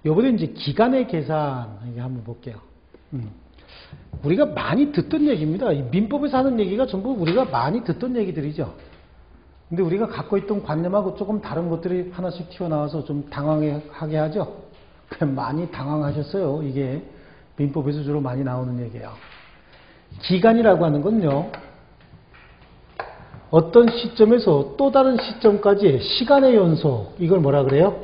요번에 이제 기간의 계산 한번 볼게요. 우리가 많이 듣던 얘기입니다. 이 민법에서 하는 얘기가 전부 우리가 많이 듣던 얘기들이죠. 근데 우리가 갖고 있던 관념하고 조금 다른 것들이 하나씩 튀어나와서 좀 당황하게 하죠. 그냥 많이 당황하셨어요. 이게 민법에서 주로 많이 나오는 얘기예요. 기간이라고 하는 건요, 어떤 시점에서 또 다른 시점까지 시간의 연속, 이걸 뭐라 그래요?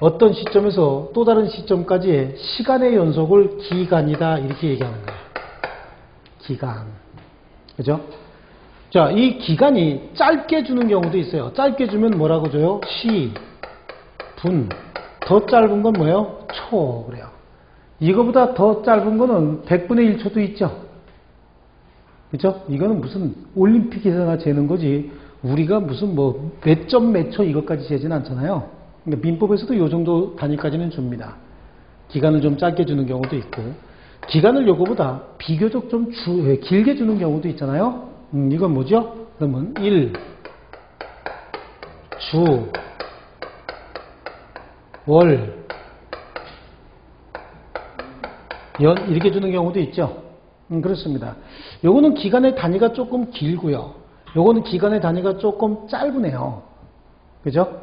어떤 시점에서 또 다른 시점까지의 시간의 연속을 기간이다, 이렇게 얘기하는 거예요. 기간. 그죠? 자, 이 기간이 짧게 주는 경우도 있어요. 짧게 주면 뭐라고 줘요? 시, 분. 더 짧은 건 뭐예요? 초. 그래요. 이거보다 더 짧은 거는 100분의 1초도 있죠. 그죠? 이거는 무슨 올림픽에서나 재는 거지, 우리가 무슨 뭐 몇 점 몇 초 이것까지 재진 않잖아요. 그러니까 민법에서도 이 정도 단위까지는 줍니다. 기간을 좀 짧게 주는 경우도 있고, 기간을 요거보다 비교적 좀 길게 주는 경우도 있잖아요. 이건 뭐죠? 그러면 1, 주, 월, 연, 이렇게 주는 경우도 있죠. 그렇습니다. 요거는 기간의 단위가 조금 길고요. 요거는 기간의 단위가 조금 짧으네요. 그죠?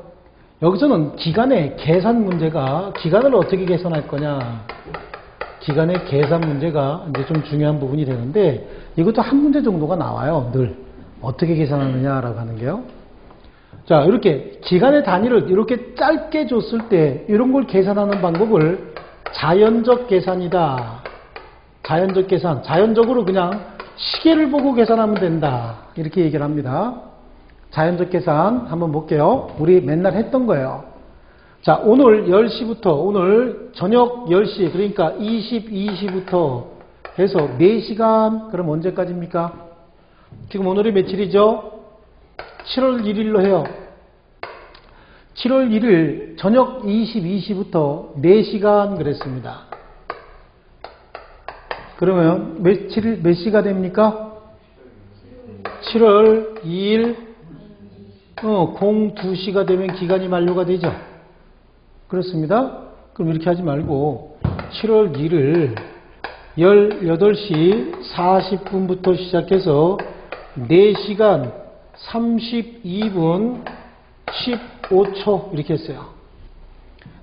여기서는 기간의 계산 문제가, 기간을 어떻게 계산할 거냐, 기간의 계산 문제가 이제 좀 중요한 부분이 되는데, 이것도 한 문제 정도가 나와요. 늘 어떻게 계산하느냐라고 하는 게요. 자, 이렇게 기간의 단위를 이렇게 짧게 줬을 때 이런 걸 계산하는 방법을 자연적 계산이다. 자연적 계산. 자연적으로 그냥 시계를 보고 계산하면 된다, 이렇게 얘기를 합니다. 자연적 계산 한번 볼게요. 우리 맨날 했던 거예요. 자, 오늘 10시부터, 오늘 저녁 10시, 그러니까 22시부터 해서 4시간, 그럼 언제까지입니까? 지금 오늘이 며칠이죠? 7월 1일로 해요. 7월 1일 저녁 22시부터 4시간 그랬습니다. 그러면 몇 시가 됩니까? 7월 2일 02시가 되면 기간이 만료가 되죠. 그렇습니다. 그럼 이렇게 하지 말고 7월 1일 18시 40분부터 시작해서 4시간 32분 15초 이렇게 했어요.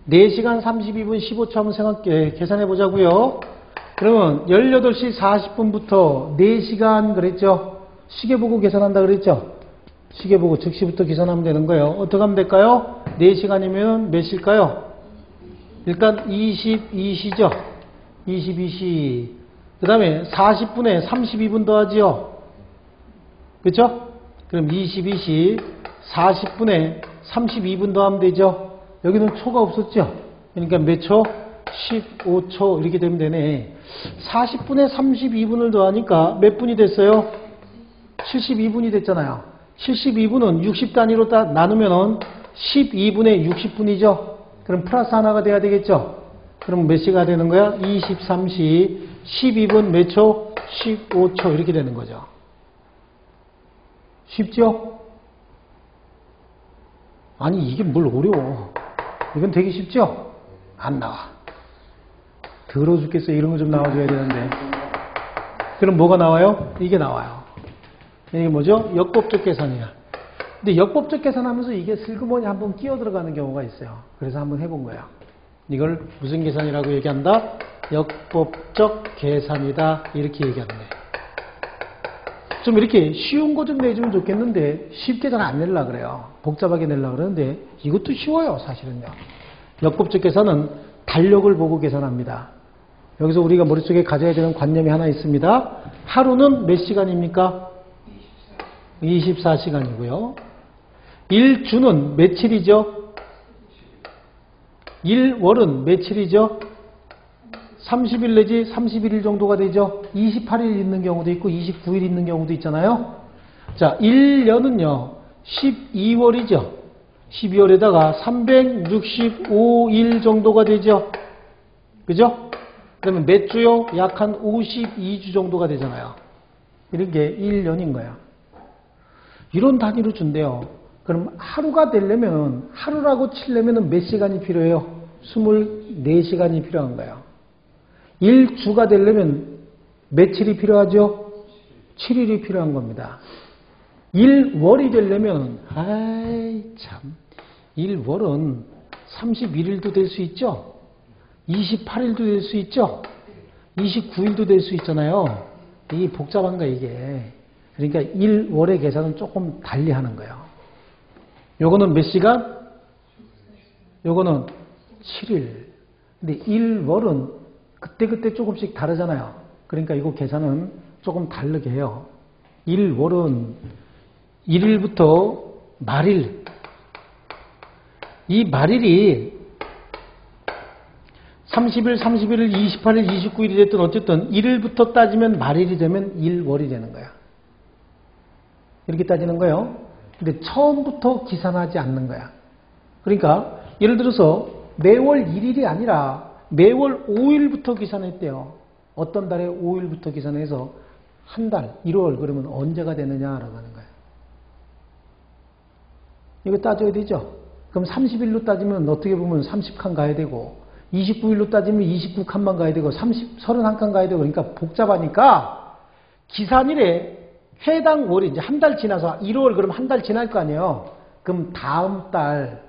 4시간 32분 15초 한번 계산해 보자고요. 그러면 18시 40분부터 4시간 그랬죠. 시계 보고 계산한다 그랬죠. 시계 보고 즉시부터 계산하면 되는 거예요. 어떻게 하면 될까요? 4시간이면 몇 시일까요? 일단 22시죠. 22시. 그 다음에 40분에 32분 더하지요. 그렇죠? 그럼 22시 40분에 32분 더하면 되죠. 여기는 초가 없었죠. 그러니까 몇 초? 15초 이렇게 되면 되네. 40분에 32분을 더하니까 몇 분이 됐어요? 72분이 됐잖아요. 72분은 60단위로 나누면 12분의 60분이죠. 그럼 플러스 하나가 돼야 되겠죠. 그럼 몇 시가 되는 거야? 23시 12분 몇 초? 15초 이렇게 되는 거죠. 쉽죠? 아니 이게 뭘 어려워. 이건 되게 쉽죠? 안 나와. 더러워 죽겠어. 이런 거 좀 나와줘야 되는데. 그럼 뭐가 나와요? 이게 나와요. 이게 뭐죠? 역법적 계산이야. 근데 역법적 계산하면서 이게 슬그머니 한번 끼어 들어가는 경우가 있어요. 그래서 한번 해본 거예요. 이걸 무슨 계산이라고 얘기한다? 역법적 계산이다. 이렇게 얘기하는 거예요. 좀 이렇게 쉬운 거 좀 내주면 좋겠는데 쉽게 잘 안 내려고 그래요. 복잡하게 내려고 그러는데 이것도 쉬워요. 사실은요. 역법적 계산은 달력을 보고 계산합니다. 여기서 우리가 머릿속에 가져야 되는 관념이 하나 있습니다. 하루는 몇 시간입니까? 24시간이고요. 일주는 며칠이죠? 일월은 며칠이죠? 30일 내지 31일 정도가 되죠. 28일 있는 경우도 있고 29일 있는 경우도 있잖아요. 자, 1년은요 12월이죠. 12월에다가 365일 정도가 되죠. 그죠? 그러면 몇 주요? 약 한 52주 정도가 되잖아요. 이런 게 1년인 거야. 이런 단위로 준대요. 그럼 하루가 되려면, 하루라고 치려면 몇 시간이 필요해요? 24시간이 필요한 거예요. 1주가 되려면 며칠이 필요하죠? 7일이 필요한 겁니다. 1월이 되려면 아이 참 1월은 31일도 될 수 있죠? 28일도 될 수 있죠? 29일도 될 수 있잖아요. 이게 복잡한 거야 이게. 그러니까 1월의 계산은 조금 달리 하는 거예요. 요거는 몇 시간? 요거는 7일. 근데 1월은 그때그때 조금씩 다르잖아요. 그러니까 이거 계산은 조금 다르게 해요. 1월은 1일부터 말일. 이 말일이 30일, 31일, 28일, 29일이 됐든 어쨌든 1일부터 따지면 말일이 되면 1월이 되는 거야. 이렇게 따지는 거예요. 근데 처음부터 계산하지 않는 거야. 그러니까 예를 들어서 매월 1일이 아니라 매월 5일부터 계산했대요. 어떤 달에 5일부터 계산해서 한 달, 1월 그러면 언제가 되느냐라고 하는 거예요. 이거 따져야 되죠. 그럼 30일로 따지면 어떻게 보면 30칸 가야 되고 29일로 따지면 29칸만 가야 되고 31칸 가야 되고 그러니까 복잡하니까 기산일에 해당 월이 이제 한 달 지나서 1월 그럼 한 달 지날 거 아니에요. 그럼 다음 달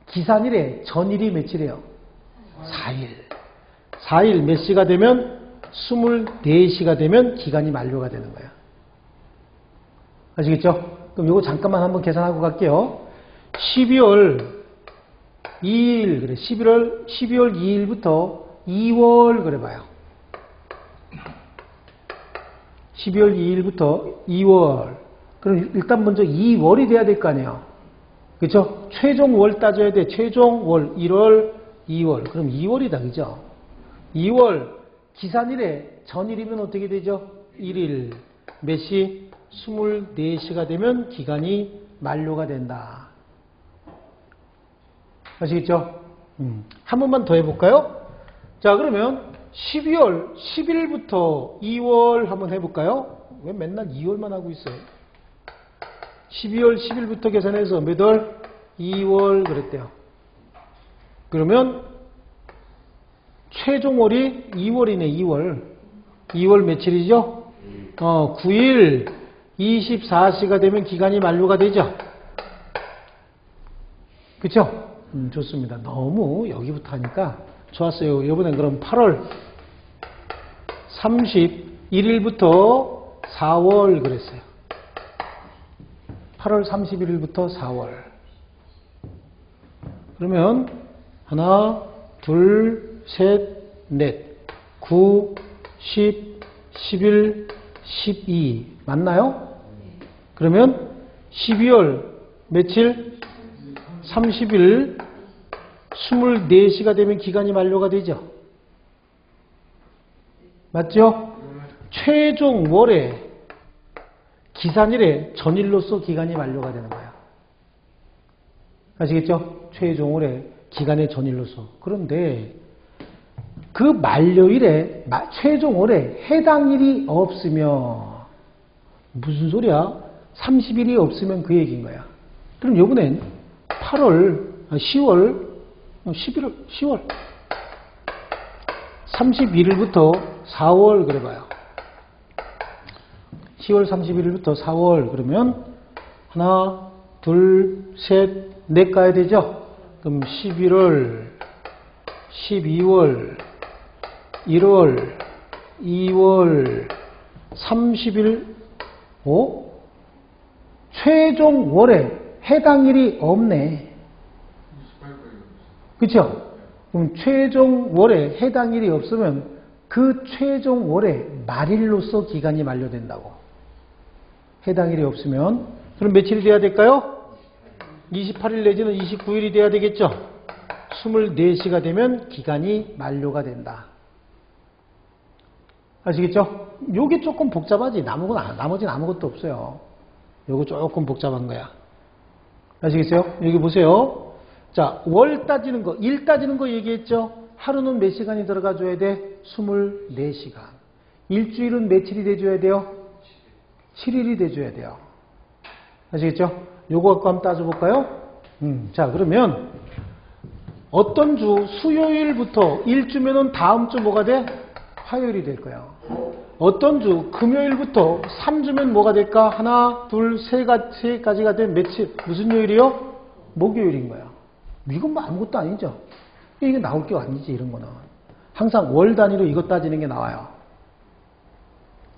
기산일에 전일이 며칠이에요? 4일. 4일 몇 시가 되면 24시가 되면 기간이 만료가 되는 거예요. 아시겠죠? 그럼 이거 잠깐만 한번 계산하고 갈게요. 12월 2일 그래. 12월 2일부터 2월 그래 봐요. 12월 2일부터 2월. 그럼 일단 먼저 2월이 돼야 될 거 아니에요. 그렇죠? 최종 월 따져야 돼. 최종 월 1월, 2월. 그럼 2월이다. 그죠? 2월 기산일에 전일이면 어떻게 되죠? 1일. 몇 시? 24시가 되면 기간이 만료가 된다. 아시겠죠? 한 번만 더 해볼까요? 자, 그러면 12월 10일부터 2월 한번 해볼까요? 왜 맨날 2월만 하고 있어요? 12월 10일부터 계산해서 몇 월? 2월 그랬대요. 그러면 최종월이 2월이네. 2월. 2월 며칠이죠? 9일 24시가 되면 기간이 만료가 되죠? 그쵸? 좋습니다. 너무 여기부터 하니까 좋았어요. 이번엔 그럼 8월 31일부터 4월 그랬어요. 8월 31일부터 4월. 그러면 하나, 둘, 셋, 넷, 9, 10, 11, 12 맞나요? 그러면 12월 며칠? 30일 24시가 되면 기간이 만료가 되죠. 맞죠? 최종 월에 기산일에 전일로서 기간이 만료가 되는 거예요. 아시겠죠? 최종 월에 기간의 전일로서. 그런데 그 만료일에 최종 월에 해당일이 없으면 무슨 소리야? 30일이 없으면 그 얘기인 거야. 그럼 이번엔 10월 31일부터 4월 그래봐요. 10월 31일부터 4월 그러면 하나, 둘, 셋, 넷 가야 되죠? 그럼 11월, 12월, 1월, 2월, 30일, 최종 월에 해당일이 없네. 그렇죠? 그럼 최종 월에 해당일이 없으면 그 최종 월의 말일로서 기간이 만료된다고. 해당일이 없으면 그럼 며칠이 돼야 될까요? 28일 내지는 29일이 돼야 되겠죠? 24시가 되면 기간이 만료가 된다. 아시겠죠? 요게 조금 복잡하지. 나머지는 아무것도 없어요. 요거 조금 복잡한 거야. 아시겠어요? 여기 보세요. 자, 월 따지는 거, 일 따지는 거 얘기했죠? 하루는 몇 시간이 들어가줘야 돼? 24시간. 일주일은 며칠이 돼줘야 돼요? 7일이 돼줘야 돼요. 아시겠죠? 요거 갖고 한번 따져볼까요? 자, 그러면 어떤 주 수요일부터 일주면은 다음 주 뭐가 돼? 화요일이 될 거야. 어떤 주 금요일부터 3주면 뭐가 될까? 하나, 둘, 세 가지가 된 며칠 무슨 요일이요? 목요일인 거야. 이건 뭐 아무것도 아니죠. 이게 나올 게 아니지 이런 거는. 항상 월 단위로 이것 따지는 게 나와요.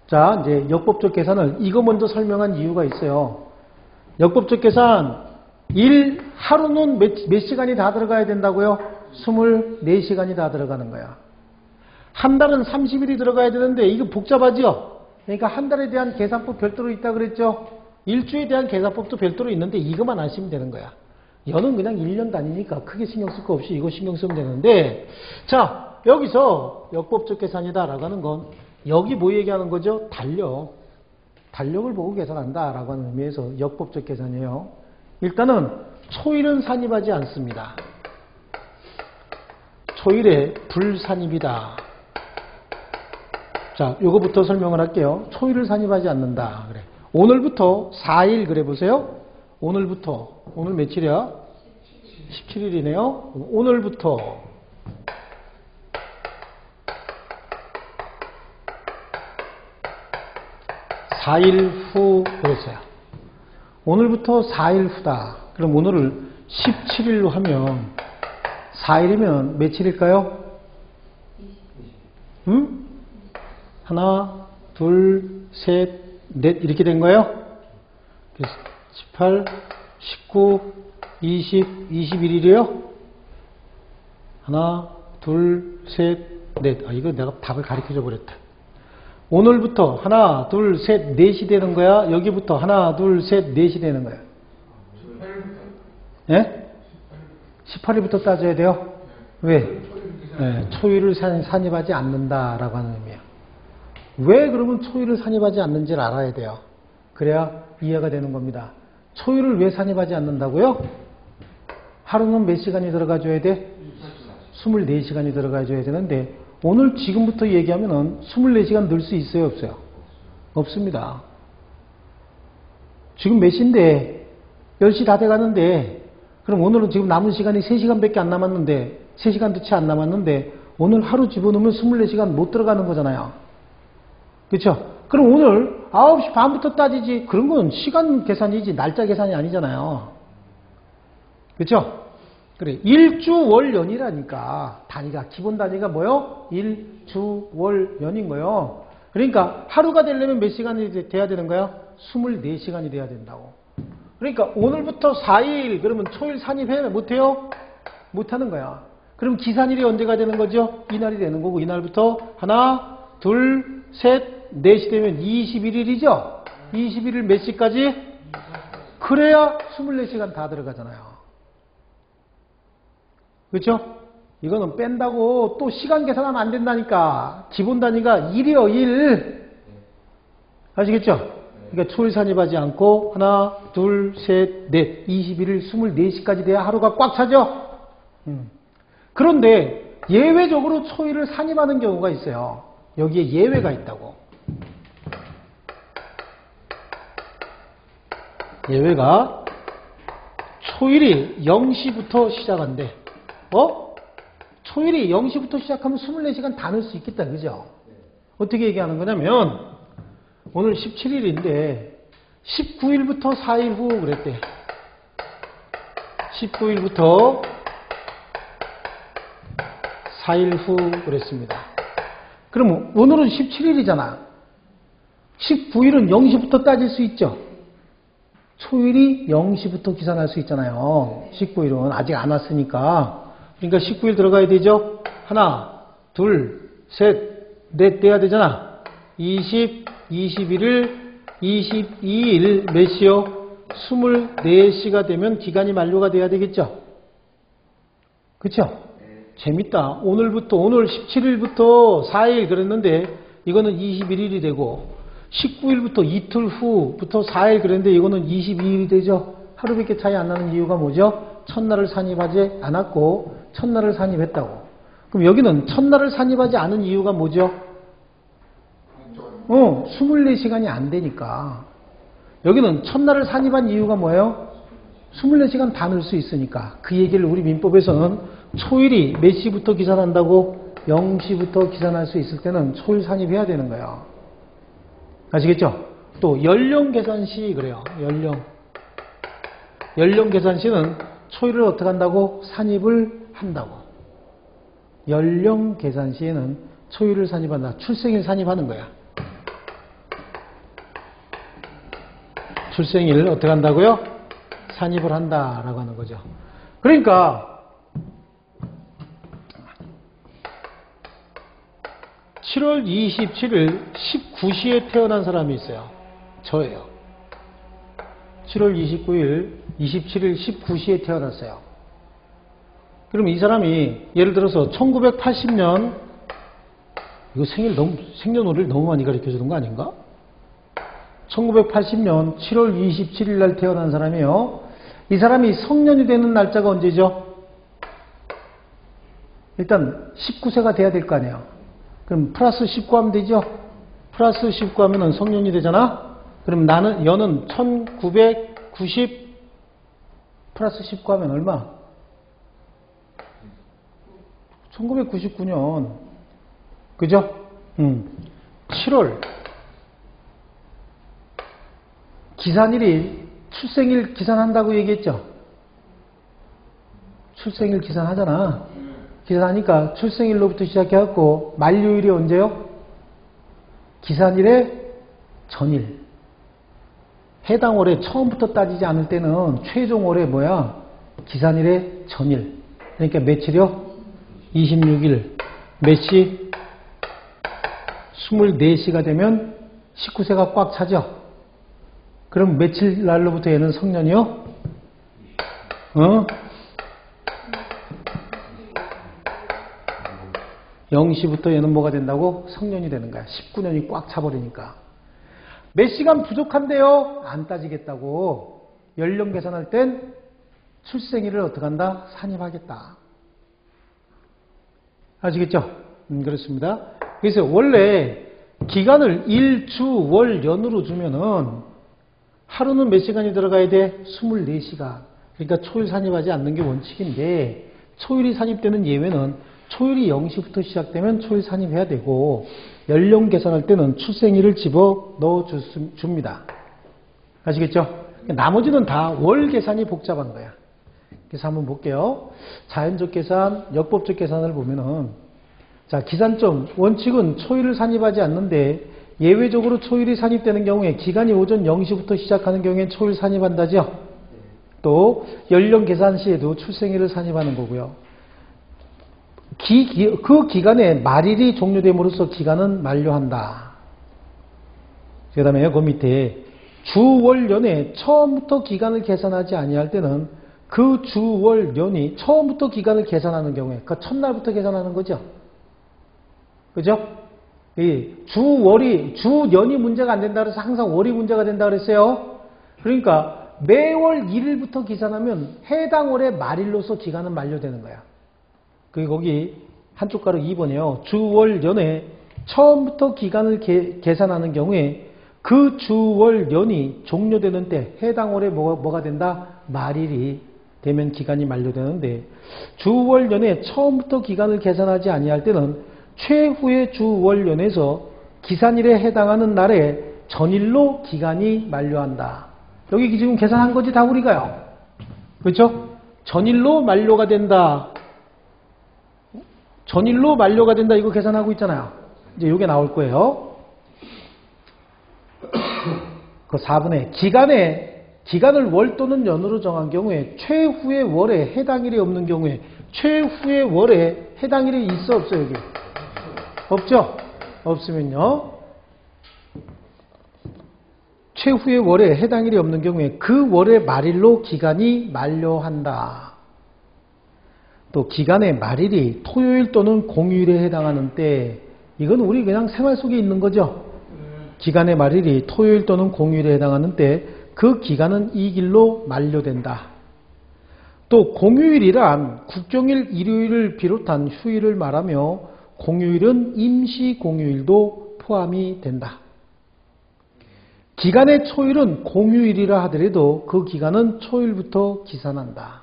자, 이제 역법적 계산을 이거 먼저 설명한 이유가 있어요. 역법적 계산 하루는 몇 시간이 다 들어가야 된다고요? 24시간이 다 들어가는 거야. 한 달은 30일이 들어가야 되는데 이거 복잡하죠? 그러니까 한 달에 대한 계산법 별도로 있다 그랬죠? 일주에 대한 계산법도 별도로 있는데 이것만 아시면 되는 거야. 연은 그냥 1년 단위니까 크게 신경 쓸 거 없이 이거 신경 쓰면 되는데, 자, 여기서 역법적 계산이다라고 하는 건 여기 뭐 얘기하는 거죠? 달력을 보고 계산한다라고 하는 의미에서 역법적 계산이에요. 일단은 초일은 산입하지 않습니다. 초일에 불산입이다. 자, 요거부터 설명을 할게요. 초일을 산입하지 않는다. 그래. 오늘부터 4일 그래 보세요. 오늘 며칠이야? 17일이네요. 오늘부터 4일 후 그랬어요. 오늘부터 4일 후다. 그럼 오늘을 17일로 하면 4일이면 며칠일까요? 응? 하나, 둘, 셋, 넷 이렇게 된 거예요? 18, 19, 20, 21일이에요? 하나, 둘, 셋, 넷. 이거 내가 답을 가르쳐줘 버렸다. 오늘부터 하나, 둘, 셋, 넷이 되는 거야? 여기부터 하나, 둘, 셋, 넷이 되는 거야? 예? 18일부터 따져야 돼요? 왜? 네, 초일을 산입하지 않는다라고 하는 의미야. 왜 그러면 초일을 산입하지 않는지를 알아야 돼요. 그래야 이해가 되는 겁니다. 초일을 왜 산입하지 않는다고요? 하루는 몇 시간이 들어가줘야 돼? 24시간이 들어가줘야 되는데 오늘 지금부터 얘기하면은 24시간 늘 수 있어요? 없어요? 없습니다. 지금 몇 시인데 10시 다 돼가는데 그럼 오늘은 지금 남은 시간이 3시간밖에 안 남았는데 3시간도 채 안 남았는데 오늘 하루 집어넣으면 24시간 못 들어가는 거잖아요. 그렇죠? 그럼 오늘 9시 반부터 따지지 그런 건 시간 계산이지 날짜 계산이 아니잖아요. 그렇죠? 그래 일주월연이라니까 단위가 기본 단위가 뭐요? 일주월연인 거요. 그러니까 하루가 되려면 몇 시간이 돼야 되는 거야? 24시간이 돼야 된다고. 그러니까 오늘부터 4일 그러면 초일 산입해 못해요? 못하는 거야. 그럼 기산일이 언제가 되는 거죠? 이날이 되는 거고 이날부터 하나 둘 셋 넷이 되면 21일이죠? 21일 몇 시까지? 그래야 24시간 다 들어가잖아요. 그렇죠? 이거는 뺀다고 또 시간 계산하면 안 된다니까. 기본 단위가 1이요 1. 아시겠죠? 그러니까 초일 산입하지 않고 하나 둘 셋 넷 21일 24시까지 돼야 하루가 꽉 차죠? 그런데 예외적으로 초일을 산입하는 경우가 있어요. 여기에 예외가 있다고. 예외가 초일이 0시부터 시작한대. 초일이 0시부터 시작하면 24시간 다 넣을 수 있겠다. 그죠? 어떻게 얘기하는 거냐면 오늘 17일인데 19일부터 4일 후 그랬대. 19일부터 4일 후 그랬습니다. 그럼 오늘은 17일이잖아. 19일은 0시부터 따질 수 있죠. 초일이 0시부터 계산할 수 있잖아요. 19일은 아직 안 왔으니까. 그러니까 19일 들어가야 되죠. 하나, 둘, 셋, 넷 돼야 되잖아. 20, 21일, 22일 몇 시요? 24시가 되면 기간이 만료가 돼야 되겠죠. 그쵸? 재밌다. 오늘 17일부터 4일 그랬는데 이거는 21일이 되고 19일부터 이틀 후부터 4일 그랬는데 이거는 22일이 되죠. 하루밖에 차이 안 나는 이유가 뭐죠? 첫날을 산입하지 않았고 첫날을 산입했다고. 그럼 여기는 첫날을 산입하지 않은 이유가 뭐죠? 24시간이 안 되니까. 여기는 첫날을 산입한 이유가 뭐예요? 24시간 다 넣을 수 있으니까. 그 얘기를 우리 민법에서는 초일이 몇 시부터 계산한다고? 0시부터 계산할 수 있을 때는 초일 산입해야 되는 거예요. 아시겠죠? 또 연령 계산 시 그래요. 연령 계산 시는 초일을 어떻게 한다고? 산입을 한다고. 연령 계산 시에는 초일을 산입한다. 출생일 산입하는 거야. 출생일을 어떻게 한다고요? 산입을 한다라고 하는 거죠. 그러니까 7월 27일 19시에 태어난 사람이 있어요. 저예요. 7월 29일 27일 19시에 태어났어요. 그럼 이 사람이 예를 들어서 1980년 이거 생년월일 너무 많이 가르쳐 주는 거 아닌가? 1980년 7월 27일 날 태어난 사람이에요. 이 사람이 성년이 되는 날짜가 언제죠? 일단 19세가 돼야 될 거 아니에요. 그럼 플러스 19 하면 되죠? 플러스 19 하면 성년이 되잖아? 그럼 여는 1990 플러스 19 하면 얼마? 1999년. 그죠? 7월. 기산일이 출생일 기산한다고 얘기했죠? 출생일 기산하잖아. 기산하니까 출생일로부터 시작해갖고 만료일이 언제요? 기산일의 전일. 해당 월에 처음부터 따지지 않을 때는 최종 월에 뭐야? 기산일의 전일. 그러니까 며칠이요? 26일. 몇 시? 24시가 되면 19세가 꽉 차죠? 그럼 며칠 날로부터 얘는 성년이요? 0시부터 얘는 뭐가 된다고? 성년이 되는 거야. 19년이 꽉 차버리니까. 몇 시간 부족한데요? 안 따지겠다고. 연령 계산할 땐 출생일을 어떻게 한다? 산입하겠다. 아시겠죠? 그렇습니다. 그래서 원래 기간을 일, 주, 월, 연으로 주면은 하루는 몇 시간이 들어가야 돼? 24시간. 그러니까 초일 산입하지 않는 게 원칙인데 초일이 산입되는 예외는 초일이 0시부터 시작되면 초일 산입해야 되고 연령 계산할 때는 출생일을 집어 넣어 줍니다. 아시겠죠? 나머지는 다 월 계산이 복잡한 거야. 그래서 한번 볼게요. 자연적 계산, 역법적 계산을 보면은 자, 기산점 원칙은 초일을 산입하지 않는데 예외적으로 초일이 산입되는 경우에 기간이 오전 0시부터 시작하는 경우에 초일 산입한다죠. 또 연령 계산 시에도 출생일을 산입하는 거고요. 그 기간에 말일이 종료됨으로써 기간은 만료한다. 그 다음에 그 밑에 주, 월, 연에 처음부터 기간을 계산하지 아니할 때는 그 주, 월, 연이 처음부터 기간을 계산하는 경우에 그 첫날부터 계산하는 거죠. 그죠? 주, 연이 문제가 안 된다 그래서 항상 월이 문제가 된다 그랬어요. 그러니까 매월 1일부터 계산하면 해당 월의 말일로서 기간은 만료되는 거야. 거기 한쪽 가로 2번이에요. 주, 월, 연에 처음부터 기간을 계산하는 경우에 그 주, 월, 연이 종료되는 때 해당 월에 뭐가 된다? 말일이 되면 기간이 만료되는데 주, 월, 연에 처음부터 기간을 계산하지 아니할 때는 최후의 주, 월, 연에서 기산일에 해당하는 날에 전일로 기간이 만료한다. 여기 지금 계산한 거지 다 우리가요. 그렇죠? 전일로 만료가 된다. 전일로 만료가 된다 이거 계산하고 있잖아요. 이제 이게 나올 거예요. 그 4번에 기간을 월 또는 연으로 정한 경우에 최후의 월에 해당일이 없는 경우에 최후의 월에 해당일이 있어 없어 여기? 없죠? 없으면요. 최후의 월에 해당일이 없는 경우에 그 월의 말일로 기간이 만료한다. 또 기간의 말일이 토요일 또는 공휴일에 해당하는 때 이건 우리 그냥 생활 속에 있는 거죠. 기간의 말일이 토요일 또는 공휴일에 해당하는 때 그 기간은 이 길로 만료된다. 또 공휴일이란 국경일 일요일을 비롯한 휴일을 말하며 공휴일은 임시 공휴일도 포함이 된다. 기간의 초일은 공휴일이라 하더라도 그 기간은 초일부터 기산한다.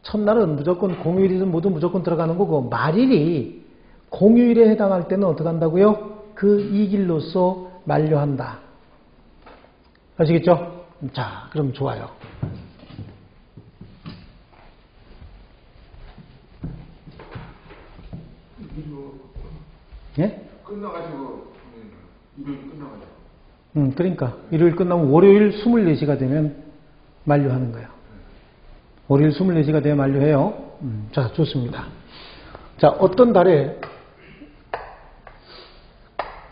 첫날은 무조건 공휴일이든 뭐든 무조건 들어가는 거고, 말일이 공휴일에 해당할 때는 어떻게 한다고요? 그 이 길로서 만료한다. 아시겠죠? 자, 그럼 좋아요. 예? 끝나가지고 일요일 끝나가지고. 그러니까 일요일 끝나면 월요일 24시가 되면 만료하는 거예요. 월요일 24시가 되면 만료해요. 자, 좋습니다. 자, 어떤 달에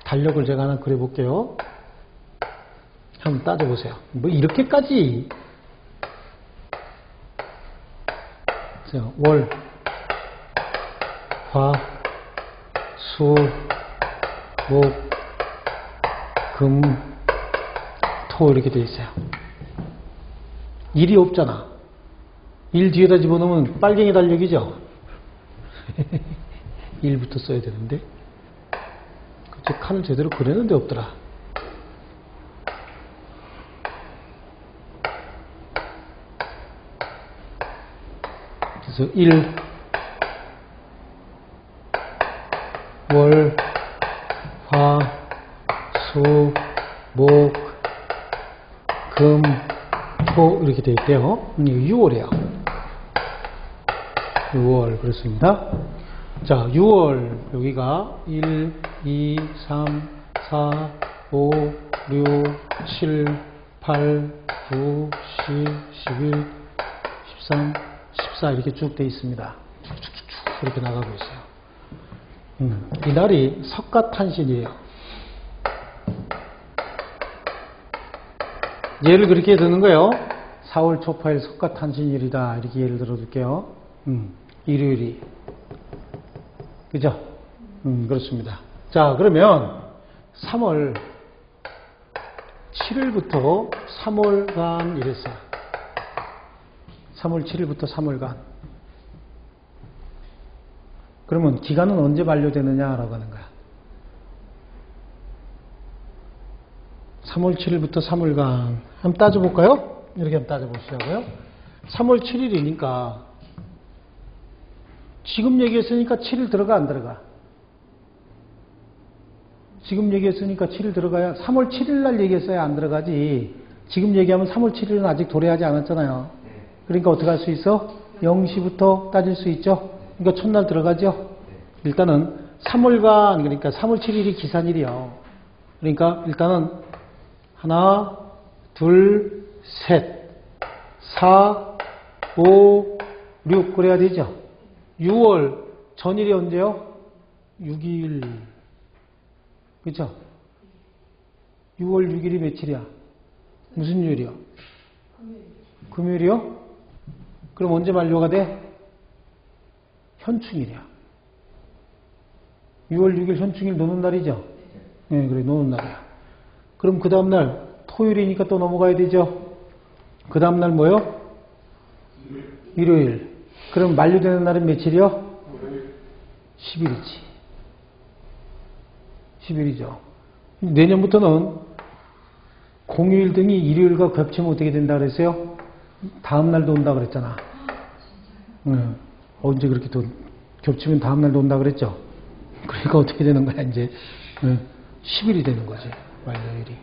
달력을 제가 하나 그려볼게요. 한번 따져보세요. 뭐 이렇게까지 월, 화, 수, 목, 금, 토 이렇게 돼 있어요. 일이 없잖아. 일 뒤에다 집어넣으면 빨갱이 달력이죠. 일부터 써야 되는데 제 칸을 제대로 그렸는데 없더라. 그래서 일, 월, 화, 수, 목, 금, 토 이렇게 되어 있대요. 6월이에요. 6월 그렇습니다. 자, 6월 여기가 1, 2, 3, 4, 5, 6, 7, 8, 9, 10, 11, 13, 14 이렇게 쭉 되어 있습니다. 쭉쭉쭉 이렇게 나가고 있어요. 이 날이 석가탄신이에요. 예를 그렇게 드는 거예요. 4월 초파일 석가탄신일이다 이렇게 예를 들어둘게요. 일요일이 그죠? 그렇습니다. 자, 그러면 3월 7일부터 3월간 이랬어요. 3월 7일부터 3월간. 그러면 기간은 언제 만료되느냐라고 하는 거야. 3월 7일부터 3월간. 한번 따져볼까요? 이렇게 한번 따져보시자고요. 3월 7일이니까 지금 얘기했으니까 7일 들어가 안 들어가? 지금 얘기했으니까 7일 들어가야 3월 7일 날 얘기했어야 안 들어가지. 지금 얘기하면 3월 7일은 아직 도래하지 않았잖아요. 그러니까 어떻게 할 수 있어? 0시부터 따질 수 있죠. 그러니까 첫날 들어가죠. 일단은 3월간 그러니까 3월 7일이 기산일이요. 그러니까 일단은 하나, 둘, 셋, 4, 5, 6 그래야 되죠. 6월 전일이 언제요? 6일. 그렇죠? 6월 6일이 며칠이야? 무슨 요일이요? 금요일이요? 그럼 언제 만료가 돼? 현충일이야. 6월 6일 현충일 노는 날이죠? 네, 그래, 노는 날이야. 그럼 그 다음날 토요일이니까 또 넘어가야 되죠? 그 다음날 뭐요? 일요일. 그럼 만료되는 날은 며칠이요? 10일이지. 10일이죠. 내년부터는 공휴일 등이 일요일과 겹치면 어떻게 된다 그랬어요? 다음 날도 온다 그랬잖아. 언제 그렇게 또 겹치면 다음 날도 온다 그랬죠? 그러니까 어떻게 되는 거야, 이제? 10일이 되는 거지, 만료일이.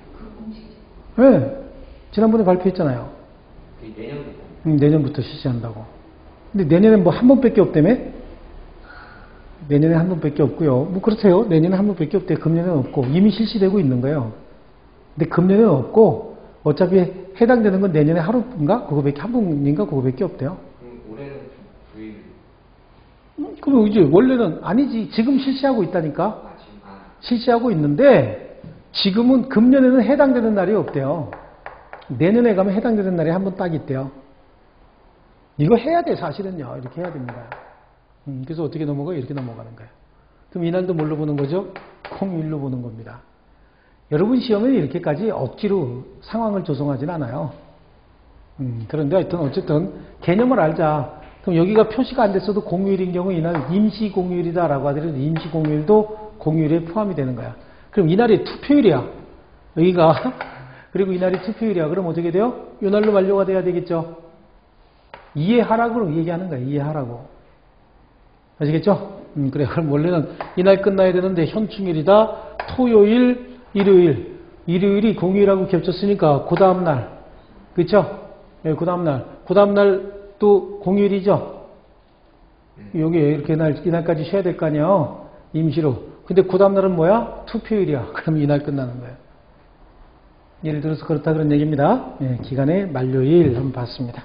네. 지난번에 발표했잖아요. 내년부터 실시한다고. 근데 내년엔 뭐 한 번밖에 없다며? 내년에 한 번밖에 없고요. 뭐 그렇대요. 내년에 한 번밖에 없대요. 금년에는 없고. 이미 실시되고 있는 거예요. 근데 금년에는 없고 어차피 해당되는 건 내년에 하루인가? 그거밖에 한 번인가? 그거밖에 없대요. 올해는 9일. 그럼 이제 원래는 아니지. 지금 실시하고 있다니까. 실시하고 있는데 지금은 금년에는 해당되는 날이 없대요. 내년에 가면 해당되는 날이 한 번 딱 있대요. 이거 해야 돼, 사실은요. 이렇게 해야 됩니다. 그래서 어떻게 넘어가요? 이렇게 넘어가는 거예요. 그럼 이날도 뭘로 보는 거죠? 공휴일로 보는 겁니다. 여러분 시험에 이렇게까지 억지로 상황을 조성하진 않아요. 그런데 하여튼 어쨌든 개념을 알자. 그럼 여기가 표시가 안 됐어도 공휴일인 경우 이날 임시 공휴일이다라고 하더라도 임시 공휴일도 공휴일에 포함이 되는 거야. 그럼 이날이 투표일이야. 여기가. 그리고 이날이 투표일이야. 그럼 어떻게 돼요? 이날로 만료가 돼야 되겠죠. 이해하라고 얘기하는 거야. 이해하라고. 아시겠죠? 그래. 그럼 원래는 이날 끝나야 되는데 현충일이다. 토요일, 일요일. 일요일이 공휴일하고 겹쳤으니까 그 다음날. 그쵸? 예, 그 다음날. 그 다음날 또 공휴일이죠? 여기 이렇게 이날까지 쉬어야 될 거 아니에요? 임시로. 근데 그 다음날은 뭐야? 투표일이야. 그럼 이날 끝나는 거예요. 예를 들어서 그렇다 그런 얘기입니다. 예, 기간의 만료일 한번 봤습니다.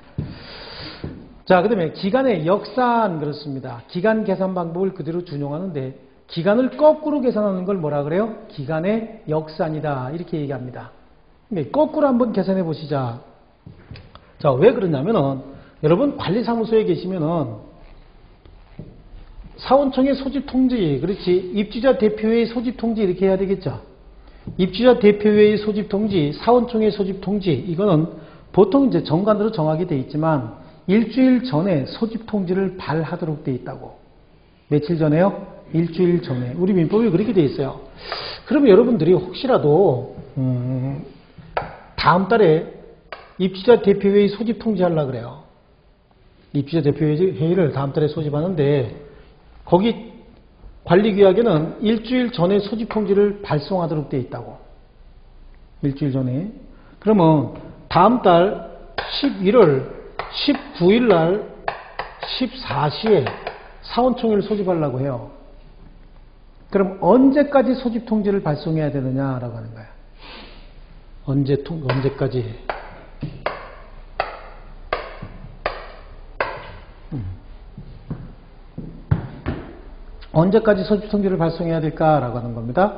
자, 그 다음에 기간의 역산 그렇습니다. 기간 계산 방법을 그대로 준용하는데 기간을 거꾸로 계산하는 걸 뭐라 그래요? 기간의 역산이다. 이렇게 얘기합니다. 네, 거꾸로 한번 계산해 보시자. 자, 왜 그러냐면은 여러분 관리사무소에 계시면은 사원청의 소집통지, 그렇지. 입주자 대표회의 소집통지 이렇게 해야 되겠죠. 입주자 대표회의 소집통지, 사원총회 소집통지, 이거는 보통 이제 정관으로 정하게 돼 있지만 일주일 전에 소집통지를 발하도록 돼 있다고. 며칠 전에요? 일주일 전에. 우리 민법에 그렇게 돼 있어요. 그러면 여러분들이 혹시라도 다음 달에 입주자 대표회의 소집통지 하려고 그래요. 입주자 대표회의를 다음 달에 소집하는데 거기 관리규약에는 일주일 전에 소집통지를 발송하도록 되어 있다고. 일주일 전에. 그러면 다음 달 11월 19일 날 14시에 사원총회를 소집하려고 해요. 그럼 언제까지 소집통지를 발송해야 되느냐라고 하는 거예요. 언제까지. 언제까지 소집통지를 발송해야 될까라고 하는 겁니다.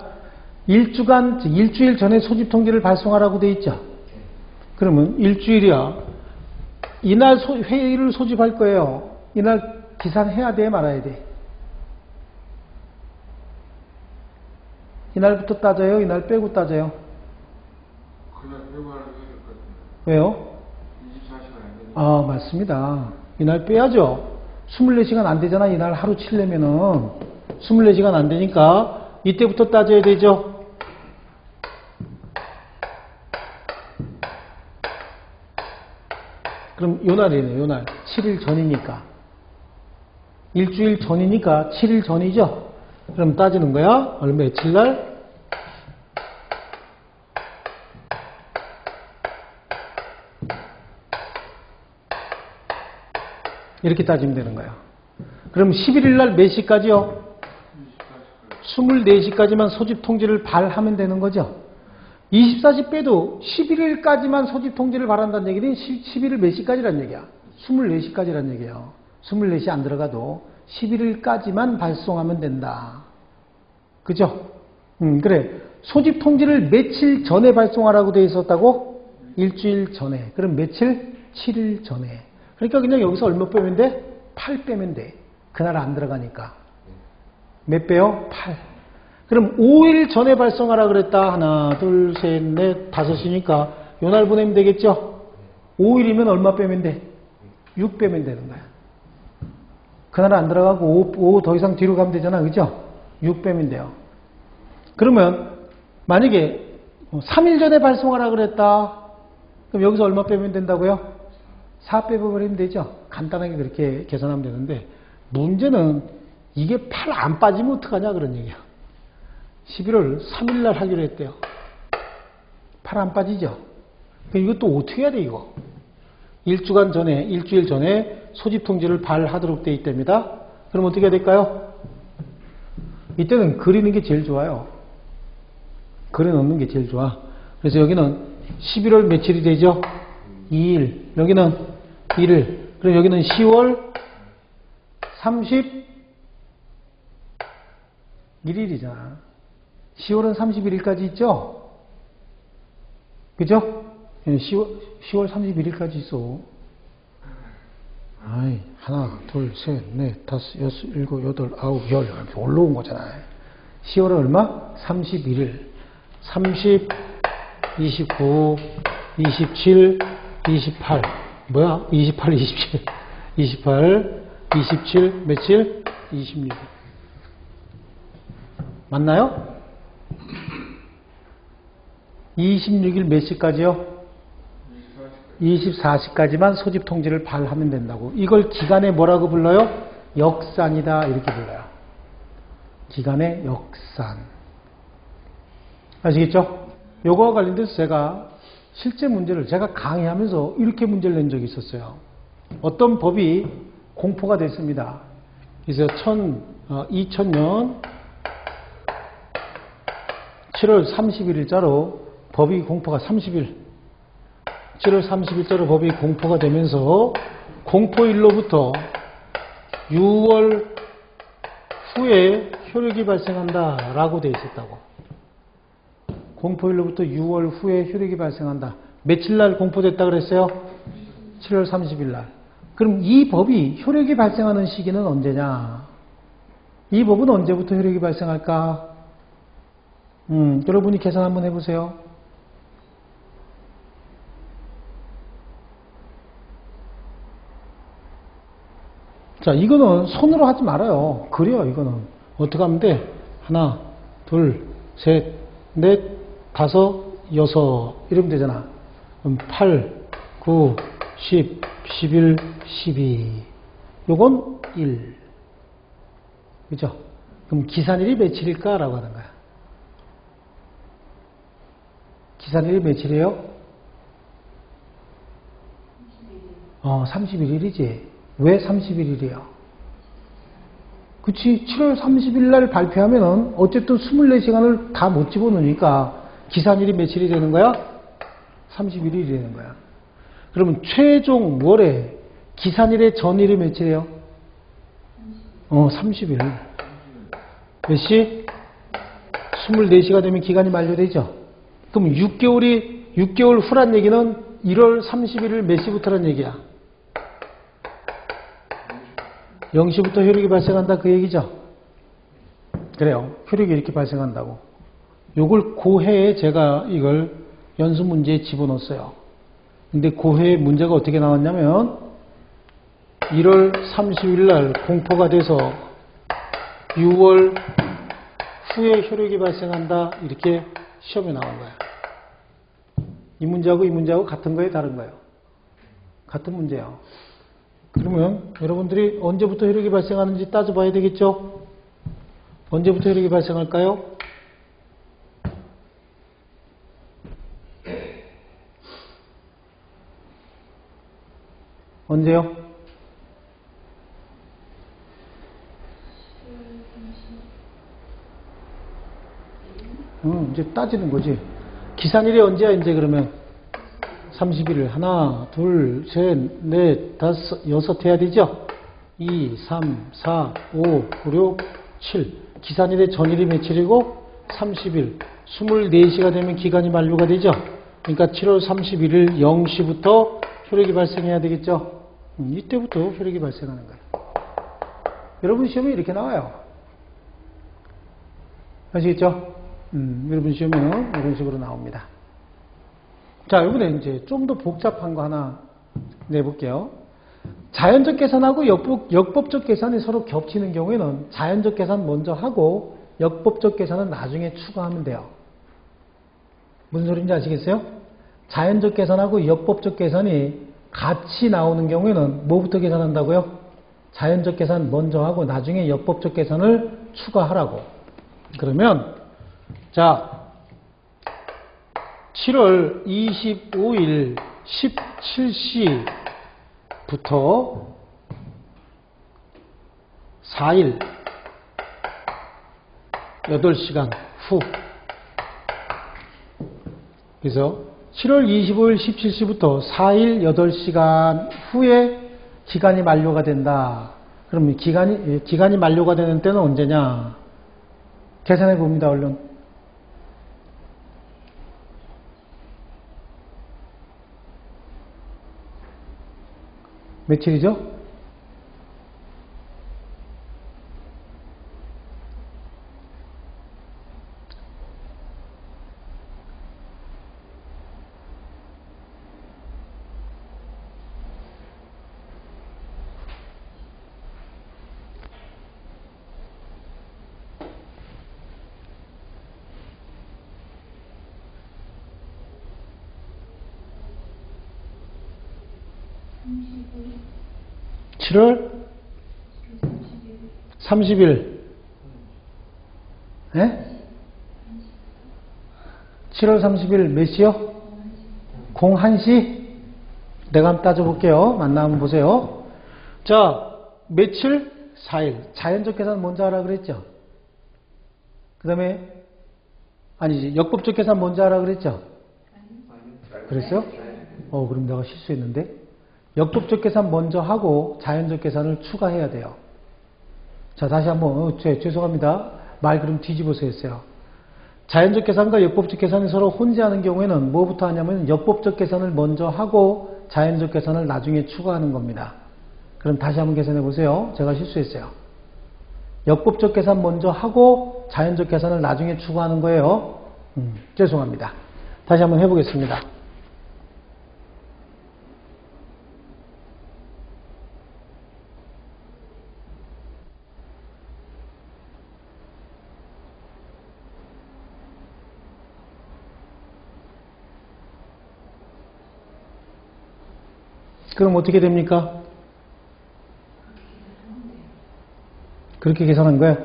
일주일 전에 소집통지를 발송하라고 돼 있죠. 그러면 일주일이야. 이날 회의를 소집할 거예요. 이날 기산해야 돼, 말아야 돼? 이날부터 따져요? 이날 빼고 따져요? 그날 빼고 하는 게 될것 같은데. 왜요? 24시간 안 되니까. 아, 맞습니다. 이날 빼야죠. 24시간 안 되잖아. 이날 하루 치려면은 24시간 안 되니까 이때부터 따져야 되죠. 그럼 요날이네요. 요날 7일 전이니까 일주일 전이니까 7일 전이죠. 그럼 따지는 거야. 얼마 며칠 날? 이렇게 따지면 되는 거야. 그럼 11일 날 몇 시까지요? 24시까지만 소집 통지를 발하면 되는 거죠. 24시 빼도 11일까지만 소집 통지를 발한다는 얘기는 11일 몇 시까지란 얘기야? 24시까지란 얘기예요. 24시 안 들어가도 11일까지만 발송하면 된다. 그죠? 그래. 소집 통지를 며칠 전에 발송하라고 돼 있었다고? 일주일 전에. 그럼 며칠? 7일 전에. 그러니까 그냥 여기서 얼마 빼면 돼? 8 빼면 돼. 그날 안 들어가니까. 몇 빼요? 8. 그럼 5일 전에 발송하라 그랬다. 하나, 둘, 셋, 넷, 다섯이니까 요날 보내면 되겠죠? 5일이면 얼마 빼면 돼? 6 빼면 되는 거야. 그날 안 들어가고 5 더 이상 뒤로 가면 되잖아. 그죠? 6 빼면 돼요. 그러면 만약에 3일 전에 발송하라 그랬다. 그럼 여기서 얼마 빼면 된다고요? 4 빼버리면 되죠. 간단하게 그렇게 계산하면 되는데 문제는 이게 8 안 빠지면 어떡하냐 그런 얘기야. 11월 3일 날 하기로 했대요. 8 안 빠지죠. 이것도 어떻게 해야 돼 이거. 일주일 전에 소집 통지를 발하도록 되어 있답니다. 그럼 어떻게 해야 될까요? 이때는 그리는 게 제일 좋아요. 그려 넣는 게 제일 좋아. 그래서 여기는 11월 며칠이 되죠? 2일. 여기는 1일. 그럼 여기는 10월 31일이잖아. 10월은 31일까지 있죠? 그죠? 10월 31일까지 있어. 아이, 하나, 둘, 셋, 넷, 다섯, 여섯, 일곱, 여덟, 아홉, 열. 이렇게 올라온 거잖아. 10월은 얼마? 31일. 30, 29, 27, 28. 뭐야? 28, 27. 28, 27, 며칠? 26일. 맞나요? 26일 몇 시까지요? 24시까지만 소집 통지를 발하면 된다고. 이걸 기간에 뭐라고 불러요? 역산이다 이렇게 불러요. 기간의 역산. 아시겠죠? 요거와 관련돼서 제가 실제 문제를 제가 강의하면서 이렇게 문제를 낸 적이 있었어요. 어떤 법이 공포가 됐습니다. 그래서 2000년 7월 31일자로 법이 공포가 30일 7월 30일자로 법이 공포가 되면서 공포일로부터 6월 후에 효력이 발생한다 라고 되어 있었다고. 공포일로부터 6월 후에 효력이 발생한다. 며칠 날 공포됐다 그랬어요? 7월 30일 날. 그럼 이 법이 효력이 발생하는 시기는 언제냐? 이 법은 언제부터 효력이 발생할까? 여러분이 계산 한번 해보세요. 자, 이거는 손으로 하지 말아요. 그래요, 이거는. 어떻게 하면 돼? 하나, 둘, 셋, 넷, 다섯, 여섯. 이러면 되잖아. 그럼 8, 9, 10, 11, 12. 요건 1. 그죠? 그럼 기산일이 며칠일까? 라고 하는 거야. 기산일이 며칠이에요? 31일이지. 왜 31일이야? 그치? 7월 30일 날 발표하면은 어쨌든 24시간을 다 못 집어넣으니까 기산일이 며칠이 되는 거야? 31일이 되는 거야. 그러면 최종 월에 기산일의 전일이 며칠이에요? 30일. 몇 시? 24시가 되면 기간이 만료되죠? 그럼 6개월 후란 얘기는 1월 31일 몇 시부터란 얘기야? 0시부터 효력이 발생한다 그 얘기죠? 그래요. 효력이 이렇게 발생한다고. 요걸 고해에 제가 이걸 연수 문제에 집어넣었어요. 근데 고해의 문제가 어떻게 나왔냐면 1월 30일 날 공포가 돼서 6월 후에 효력이 발생한다 이렇게 시험에 나온 거야. 이 문제하고 같은 거예요? 다른 거예요? 같은 문제예요. 그러면 여러분들이 언제부터 효력이 발생하는지 따져봐야 되겠죠? 언제부터 효력이 발생할까요? 언제요? 이제 따지는 거지. 기산일이 언제야, 이제 그러면? 31일. 하나, 둘, 셋, 넷, 다섯, 여섯 해야 되죠? 2, 3, 4, 5, 6, 7. 기산일의 전일이 며칠이고? 30일. 24시가 되면 기간이 만료가 되죠? 그러니까 7월 31일 0시부터 효력이 발생해야 되겠죠? 이때부터 효력이 발생하는 거예요. 여러분 시험에 이렇게 나와요. 아시겠죠? 여러분 시험에는 이런 식으로 나옵니다. 자, 이번에 이제 좀 더 복잡한 거 하나 내볼게요. 자연적 계산하고 역법적 계산이 서로 겹치는 경우에는 자연적 계산 먼저 하고 역법적 계산은 나중에 추가하면 돼요. 무슨 소리인지 아시겠어요? 자연적 계산하고 역법적 계산이 같이 나오는 경우에는 뭐부터 계산한다고요? 자연적 계산 먼저 하고 나중에 역법적 계산을 추가하라고. 그러면 자 7월 25일 17시부터 4일 8시간 후. 그래서 7월 25일 17시부터 4일 8시간 후에 기간이 만료가 된다. 그럼 기간이 만료가 되는 때는 언제냐? 계산해 봅니다, 얼른. 며칠이죠? 7월 30일. 예? 7월 30일 몇 시요? 01시? 내가 한번 따져볼게요. 만나면 보세요. 자, 며칠? 4일. 자연적 계산 먼저 하라 그랬죠? 그 다음에, 아니지, 역법적 계산 먼저 하라 그랬죠? 그랬어요? 그럼 내가 실수했는데? 역법적 계산 먼저 하고 자연적 계산을 추가해야 돼요. 자, 다시 한번, 죄송합니다. 말 그럼 뒤집어서 했어요. 자연적 계산과 역법적 계산이 서로 혼재하는 경우에는 뭐부터 하냐면 역법적 계산을 먼저 하고 자연적 계산을 나중에 추가하는 겁니다. 그럼 다시 한번 계산해 보세요. 제가 실수했어요. 역법적 계산 먼저 하고 자연적 계산을 나중에 추가하는 거예요. 죄송합니다. 다시 한번 해보겠습니다. 그럼 어떻게 됩니까? 그렇게 계산한 거예요?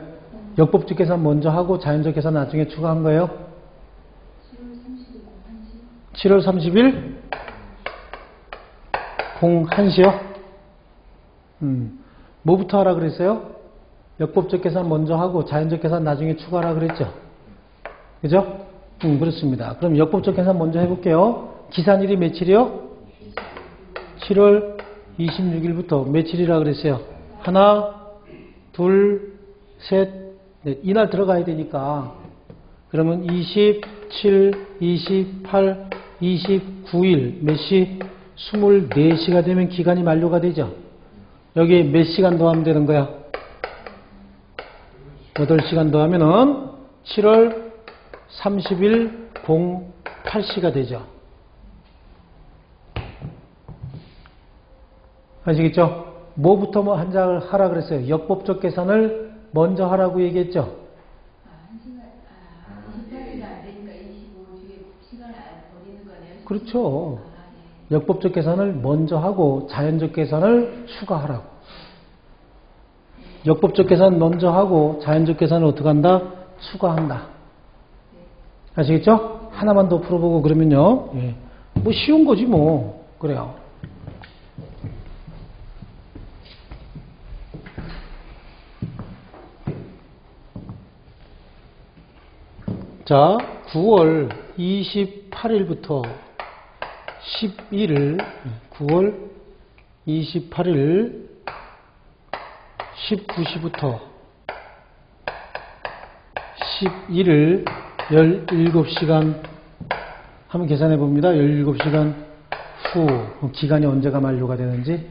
역법적 계산 먼저 하고 자연적 계산 나중에 추가한 거예요? 7월 30일 01시요? 뭐부터 하라 그랬어요? 역법적 계산 먼저 하고 자연적 계산 나중에 추가하라 그랬죠? 그죠? 그렇습니다. 그럼 역법적 계산 먼저 해볼게요. 기산일이 며칠이요? 7월 26일부터 며칠이라 그랬어요? 하나, 둘, 셋, 넷. 이날 들어가야 되니까. 그러면 27, 28, 29일, 몇 시? 24시가 되면 기간이 만료가 되죠? 여기에 몇 시간 더하면 되는 거야? 8시간 더하면은 7월 30일 08시가 되죠. 아시겠죠? 뭐부터 뭐 한자 하라 그랬어요? 역법적 계산을 먼저 하라고 얘기했죠? 28일이 안 되니까 25주에 시간을 버리는 거네요. 그렇죠. 역법적 계산을 먼저 하고 자연적 계산을 추가하라고. 역법적 계산 먼저 하고 자연적 계산을 어떻게 한다? 추가한다. 아시겠죠? 하나만 더 풀어보고 그러면요. 예. 뭐 쉬운 거지 뭐. 그래요. 자, 9월 28일부터 11일, 9월 28일 19시부터 11일 17시간 한번 계산해 봅니다. 17시간 후 기간이 언제가 만료가 되는지.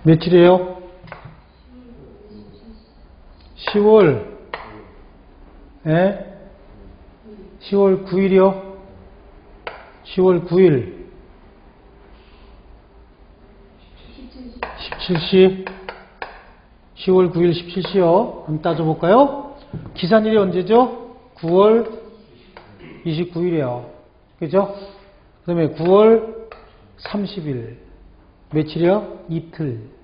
며칠이에요? 10월 10월 9일이요? 10월 9일 17시 10월 9일 17시요. 한번 따져볼까요? 기산일이 언제죠? 9월 29일이에요. 그죠? 그 다음에 9월 30일 며칠이요? 이틀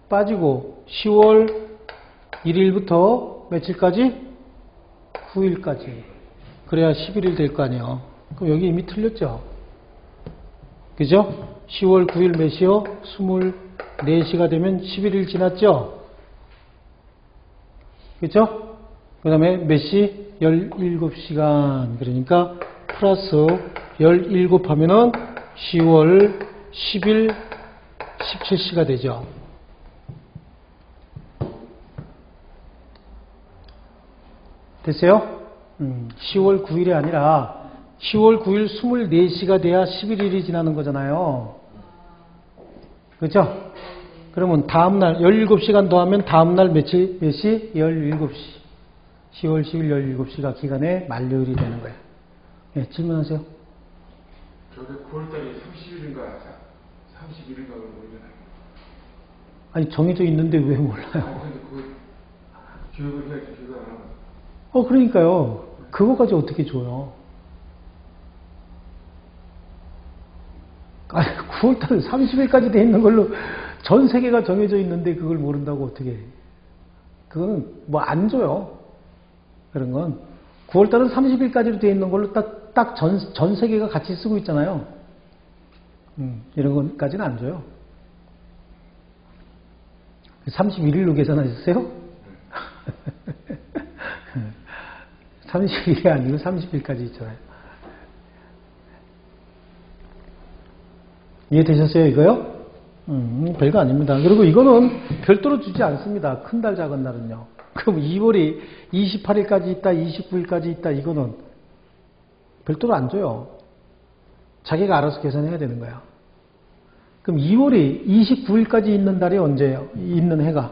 빠지고 10월 1일부터 며칠까지? 9일까지. 그래야 11일 될 거 아니에요. 그럼 여기 이미 틀렸죠? 그죠? 10월 9일 몇 시요? 24시가 되면 11일 지났죠? 그죠? 그 다음에 몇 시? 17시간. 그러니까 플러스 17 하면은 10월 10일 17시가 되죠. 됐어요? 10월 9일이 아니라 10월 9일 24시가 돼야 11일이 지나는 거잖아요. 그렇죠? 그러면 다음날 17시간 더하면 다음날 몇 시? 17시. 10월 10일 17시가 기간의 만료일이 되는 거예요. 네, 질문하세요. 저게 9월달이 30일인가 31일인가 그런 거잖아요. 아니 정해져 있는데 왜 몰라요? 근데 그거 기억을 해야지 기억을 안 하고. 그러니까요. 그거까지 어떻게 줘요? 아니 9월달 30일까지 돼 있는 걸로 전 세계가 정해져 있는데 그걸 모른다고 어떻게 해? 그거는 뭐 안 줘요. 그런 건 9월달은 30일까지로 돼 있는 걸로 딱 전 세계가 같이 쓰고 있잖아요. 이런 것까지는 안 줘요. 31일로 계산하셨어요? 30일이 아니고 30일까지 있잖아요. 이해되셨어요, 이거요? 별거 아닙니다. 그리고 이거는 별도로 주지 않습니다. 큰 달, 작은 날은요. 그럼 2월이 28일까지 있다, 29일까지 있다, 이거는 별도로 안 줘요. 자기가 알아서 계산해야 되는 거야. 그럼 2월이 29일까지 있는 달이 언제예요? 있는 해가?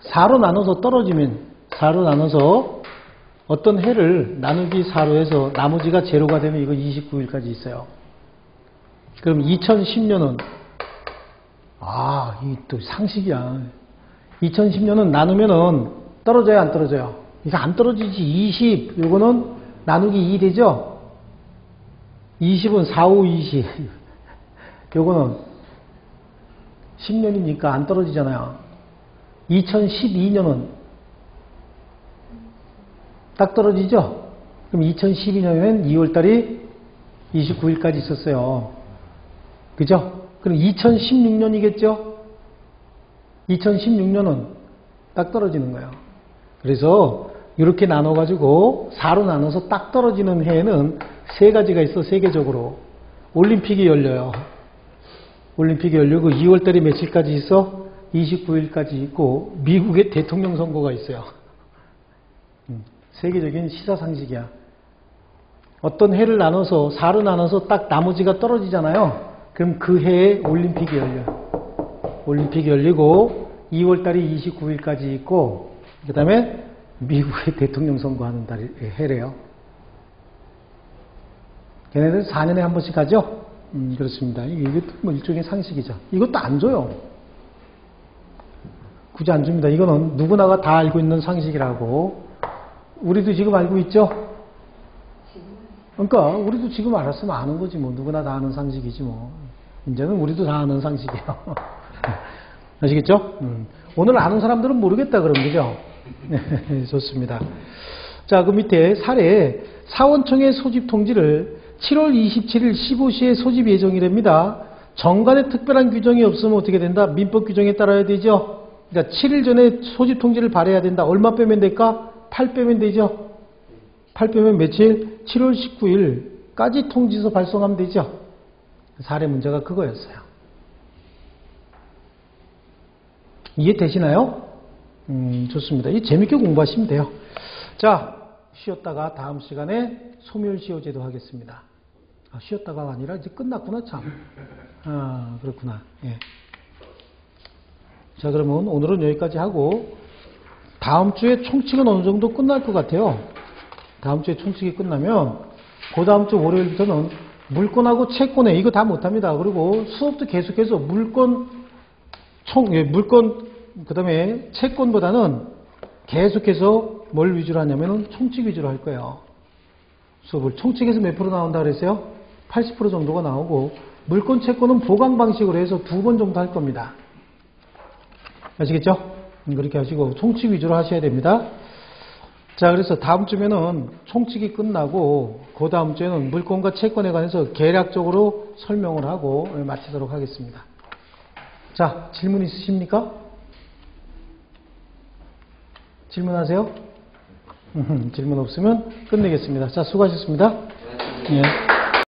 4로 나눠서 떨어지면 4로 나눠서 어떤 해를 나누기 4로 해서 나머지가 제로가 되면 이거 29일까지 있어요. 그럼 2010년은 이 또 상식이야. 2010년은 나누면은 떨어져요, 안 떨어져요? 이거 안 떨어지지. 20 요거는 나누기 2 되죠? 20은 4, 5, 20 요거는 10년이니까 안 떨어지잖아요. 2012년은 딱 떨어지죠? 그럼 2012년에는 2월달이 29일까지 있었어요. 그죠? 그럼 2016년이겠죠? 2016년은 딱 떨어지는 거예요. 그래서 이렇게 나눠가지고 4로 나눠서 딱 떨어지는 해에는 세 가지가 있어. 세계적으로. 올림픽이 열려요. 올림픽이 열리고 2월달이 며칠까지 있어? 29일까지 있고 미국의 대통령 선거가 있어요. 세계적인 시사상식이야. 어떤 해를 나눠서 4로 나눠서 딱 나머지가 떨어지잖아요. 그럼 그 해에 올림픽이 열려요. 올림픽이 열리고 2월달이 29일까지 있고 그 다음에 미국의 대통령 선거하는 달이 해래요. 걔네들 4년에 한 번씩 하죠? 그렇습니다. 이게 뭐 일종의 상식이죠. 이것도 안 줘요. 굳이 안 줍니다. 이거는 누구나가 다 알고 있는 상식이라고. 우리도 지금 알고 있죠? 그러니까 우리도 지금 알았으면 아는 거지 뭐. 누구나 다 아는 상식이지 뭐. 이제는 우리도 다 아는 상식이에요. 아시겠죠? 오늘 아는 사람들은 모르겠다 그럼 그죠? 네, 좋습니다. 자, 그 밑에 사례 사원청의 소집 통지를 7월 27일 15시에 소집 예정이랍니다. 정관에 특별한 규정이 없으면 어떻게 된다? 민법 규정에 따라야 되죠? 그러니까 7일 전에 소집 통지를 발해야 된다. 얼마 빼면 될까? 8 빼면 되죠? 8 빼면 며칠? 7월 19일까지 통지서 발송하면 되죠? 사례 문제가 그거였어요. 이해되시나요? 좋습니다. 이 재밌게 공부하시면 돼요. 자, 쉬었다가 다음 시간에 소멸시효제도 하겠습니다. 쉬었다가가 아니라 이제 끝났구나, 참. 그렇구나. 예. 자, 그러면 오늘은 여기까지 하고 다음 주에 총칙은 어느 정도 끝날 것 같아요. 다음 주에 총칙이 끝나면 그 다음 주 월요일부터는 물권하고 채권에 이거 다 못합니다. 그리고 수업도 계속해서 물권 그 다음에 채권보다는 계속해서 뭘 위주로 하냐면은 총칙 위주로 할 거예요. 수업을 총칙에서 몇 프로 나온다 그랬어요? 80% 정도가 나오고 물권 채권은 보강 방식으로 해서 2번 정도 할 겁니다. 아시겠죠? 그렇게 하시고 총칙 위주로 하셔야 됩니다. 자, 그래서 다음 주면은 총칙이 끝나고 그 다음 주에는 물권과 채권에 관해서 개략적으로 설명을 하고 마치도록 하겠습니다. 자, 질문 있으십니까? 질문하세요? 질문 없으면 끝내겠습니다. 자, 수고하셨습니다. 예.